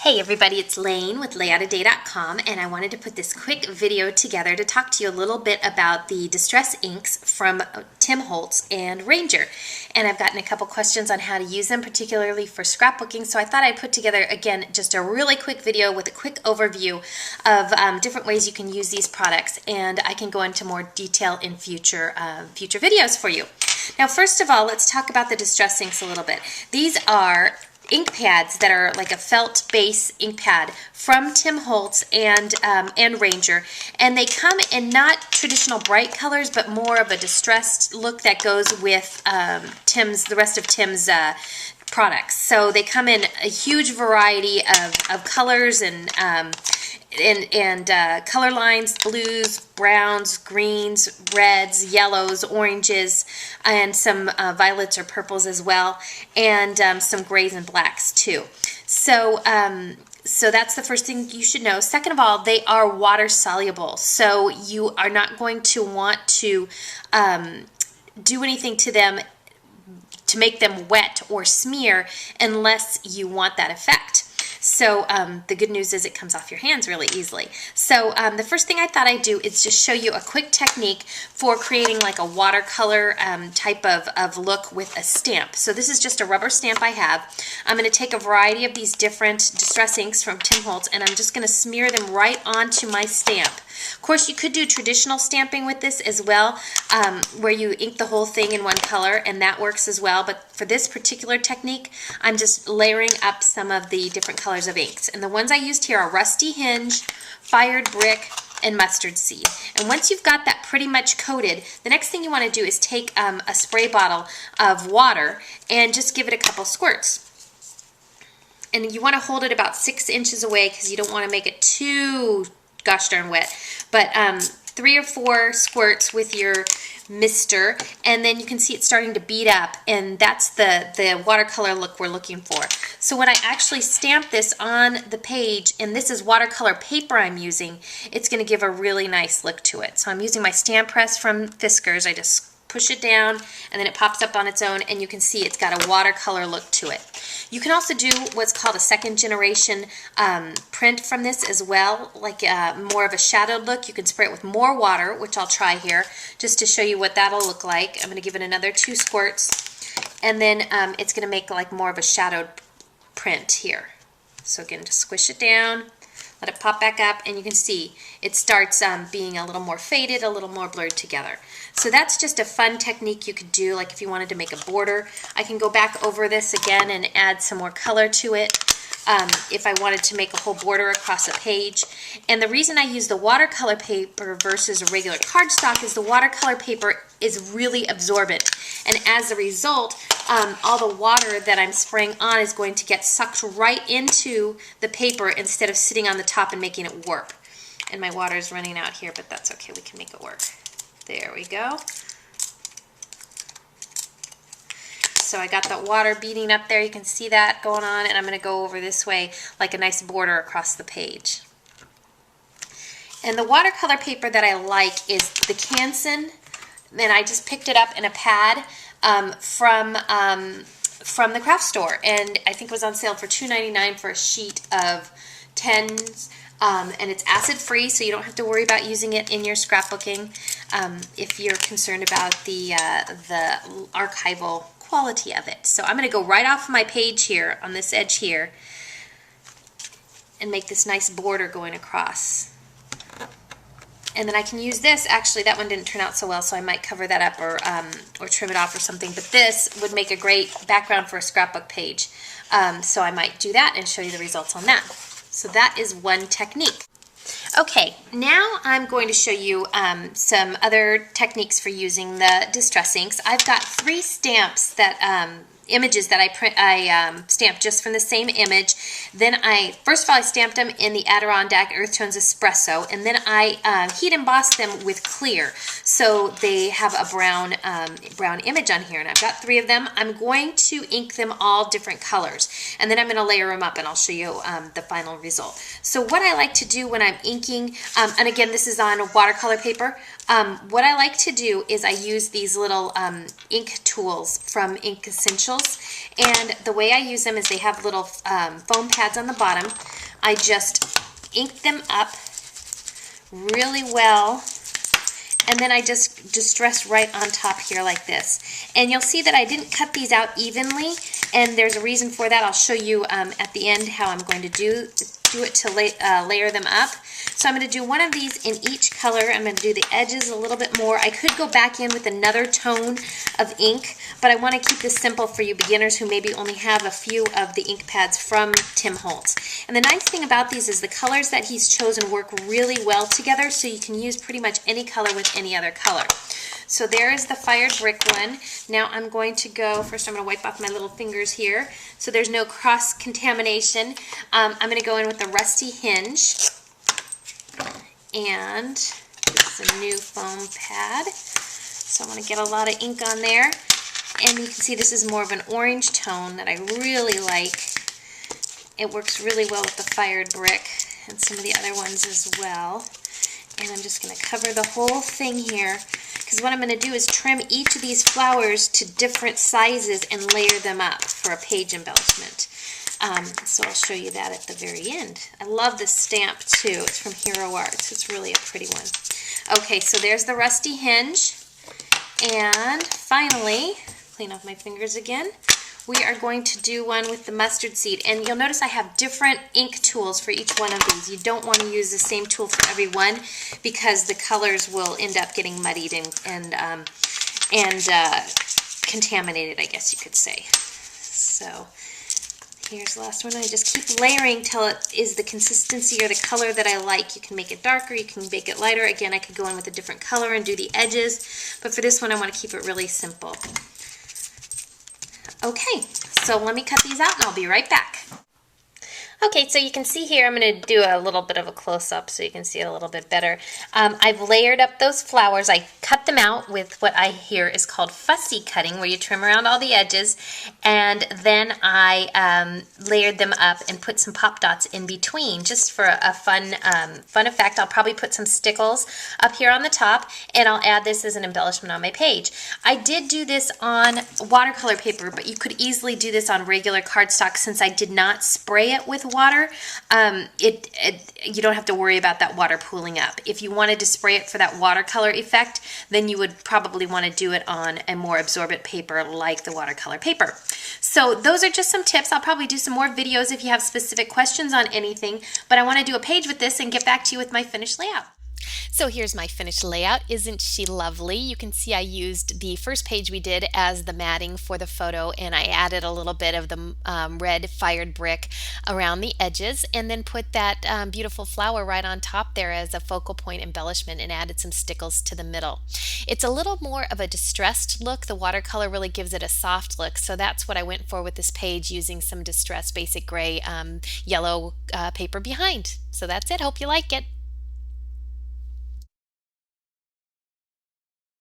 Hey everybody, it's Lane with layoutaday.com, and I wanted to put this quick video together to talk to you a little bit about the Distress Inks from TIm Holtz and Ranger. And I've gotten a couple questions on how to use them, particularly for scrapbooking, so I thought I'd put together, again, just a really quick video with a quick overview of different ways you can use these products, and I can go into more detail in future videos for you. Now, first of all, let's talk about the Distress Inks a little bit. These are ink pads that are like a felt base ink pad from TIm Holtz and Ranger, and they come in not traditional bright colors but more of a distressed look that goes with the rest of TIM's products. So they come in a huge variety of colors and color lines: blues, browns, greens, reds, yellows, oranges, and some violets or purples as well, and some grays and blacks too. So that's the first thing you should know. Second of all, they are water soluble, so you are not going to want to do anything to them to make them wet or smear unless you want that effect. So the good news is it comes off your hands really easily. So the first thing I thought I'd do is just show you a quick technique for creating like a watercolor type of look with a stamp. So this is just a rubber stamp I have. I'm going to take a variety of these different Distress Inks from TIm Holtz, and I'm just going to smear them right onto my stamp. Of course, you could do traditional stamping with this as well, where you ink the whole thing in one color, and that works as well. But for this particular technique, I'm just layering up some of the different colors of inks. And the ones I used here are Rusty Hinge, Fired Brick, and Mustard Seed. And once you've got that pretty much coated, the next thing you want to do is take a spray bottle of water and just give it a couple squirts. And you want to hold it about 6 inches away because you don't want to make it too gosh darn wet, but 3 or 4 squirts with your mister, and then you can see it starting to bead up, and that's the watercolor look we're looking for. So when I actually stamp this on the page, and this is watercolor paper I'm using, it's going to give a really nice look to it. So I'm using my stamp press from Fiskars. I just push it down and then it pops up on its own, and you can see it's got a watercolor look to it. You can also do what's called a second generation print from this as well, like more of a shadowed look. You can spray it with more water, which I'll try here just to show you what that'll look like. I'm going to give it another 2 squirts, and then it's going to make like more of a shadowed print here. So again, just squish it down, let it pop back up, and you can see it starts being a little more faded, a little more blurred together. So that's just a fun technique you could do, like if you wanted to make a border. I can go back over this again and add some more color to it if I wanted to make a whole border across a page. And the reason I use the watercolor paper versus a regular cardstock is the watercolor paper is really absorbent, and as a result, all the water that I'm spraying on is going to get sucked right into the paper instead of sitting on the top and making it warp. And my water is running out here, but that's okay, we can make it work. There we go. So I got the water beading up there, you can see that going on, and I'm going to go over this way like a nice border across the page. And the watercolor paper that I like is the Canson, and I just picked it up in a pad from the craft store, and I think it was on sale for $2.99 for a sheet of 10s. And it's acid free, so you don't have to worry about using it in your scrapbooking if you're concerned about the archival quality of it. So I'm going to go right off my page here on this edge here and make this nice border going across. And then I can use this. Actually, that one didn't turn out so well, so I might cover that up or trim it off or something. But this would make a great background for a scrapbook page. So I might do that and show you the results on that. So that is one technique. Okay, now I'm going to show you some other techniques for using the Distress Inks. I've got 3 stamps that images that I stamped just from the same image. Then first of all I stamped them in the Adirondack Earth Tones Espresso, and then I heat embossed them with clear, so they have a brown image on here. And I've got 3 of them. I'm going to ink them all different colors, and then I'm going to layer them up, and I'll show you the final result. So what I like to do when I'm inking, and again this is on watercolor paper, what I like to do is I use these little ink tools from Ink Essentials. pencils. And the way I use them is they have little foam pads on the bottom. I just ink them up really well, and then I just distress right on top here like this. And you'll see that I didn't cut these out evenly, and there's a reason for that. I'll show you at the end how I'm going to do it to layer them up. So I'm going to do one of these in each color. I'm going to do the edges a little bit more. I could go back in with another tone of ink, but I want to keep this simple for you beginners who maybe only have a few of the ink pads from TIm Holtz. And the nice thing about these is the colors that he's chosen work really well together, so you can use pretty much any color with any other color. So there is the fired brick one. Now I'm going to go, first I'm going to wipe off my little fingers here so there's no cross-contamination. I'm going to go in with the rusty hinge, and this is a new foam pad. So I want to get a lot of ink on there. And you can see this is more of an orange tone that I really like. It works really well with the fired brick and some of the other ones as well. And I'm just going to cover the whole thing here, because what I'm going to do is trim each of these flowers to different sizes and layer them up for a page embellishment. So I'll show you that at the very end. I love this stamp too. It's from Hero Arts. It's really a pretty one. Okay, so there's the rusty hinge. And finally, clean off my fingers again, we are going to do one with the mustard seed. And you'll notice I have different ink tools for each one of these. You don't want to use the same tool for every one, because the colors will end up getting muddied and contaminated, I guess you could say. So here's the last one. I just keep layering till it is the consistency or the color that I like. You can make it darker, you can make it lighter. Again, I could go in with a different color and do the edges, but for this one I want to keep it really simple. Okay, so let me cut these out and I'll be right back. Okay, so you can see here, I'm going to do a little bit of a close-up so you can see it a little bit better. I've layered up those flowers. I cut them out with what I hear is called fussy cutting, where you trim around all the edges, and then I layered them up and put some pop dots in between, just for a fun effect. I'll probably put some stickles up here on the top, and I'll add this as an embellishment on my page. I did do this on watercolor paper, but you could easily do this on regular cardstock since I did not spray it with water. You don't have to worry about that water pooling up. If you wanted to spray it for that watercolor effect, then you would probably want to do it on a more absorbent paper like the watercolor paper. So those are just some tips. I'll probably do some more videos if you have specific questions on anything, but I want to do a page with this and get back to you with my finished layout. So here's my finished layout. Isn't she lovely? You can see I used the first page we did as the matting for the photo, and I added a little bit of the red fired brick around the edges, and then put that beautiful flower right on top there as a focal point embellishment, and added some stickles to the middle. It's a little more of a distressed look. The watercolor really gives it a soft look, so that's what I went for with this page, using some distressed basic gray yellow paper behind. So that's it. Hope you like it.